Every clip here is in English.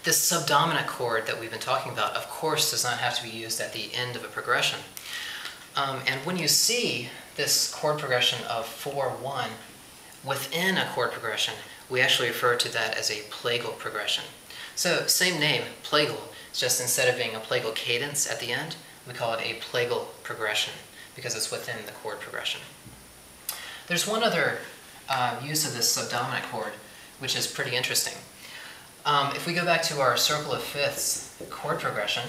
This subdominant chord that we've been talking about, of course, does not have to be used at the end of a progression. And when you see this chord progression of 4-1 within a chord progression, we actually refer to that as a plagal progression. So, same name, plagal, it's just instead of being a plagal cadence at the end, we call it a plagal progression because it's within the chord progression. There's one other use of this subdominant chord, which is pretty interesting. If we go back to our circle of fifths chord progression,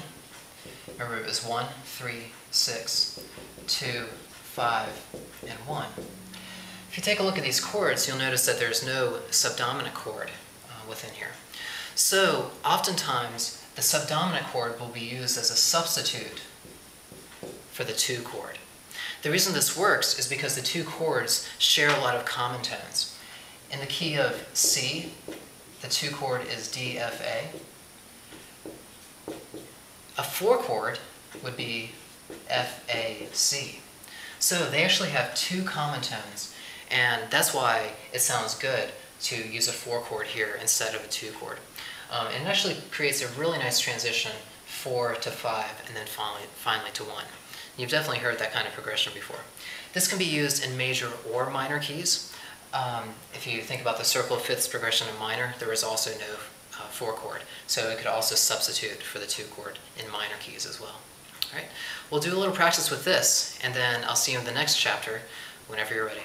remember it was 1, 3, 6, 2, 5, and 1. If you take a look at these chords, you'll notice that there's no subdominant chord within here. So, oftentimes, the subdominant chord will be used as a substitute for the 2 chord. The reason this works is because the 2 chords share a lot of common tones. In the key of C, the 2 chord is D, F, A. A 4 chord would be F, A, C. So they actually have 2 common tones, and that's why it sounds good to use a 4 chord here instead of a 2 chord. And it actually creates a really nice transition 4 to 5 and then finally to 1. You've definitely heard that kind of progression before. This can be used in major or minor keys. If you think about the circle of fifths progression in minor, there is also no 4 chord. So it could also substitute for the 2 chord in minor keys as well. All right? We'll do a little practice with this, and then I'll see you in the next chapter whenever you're ready.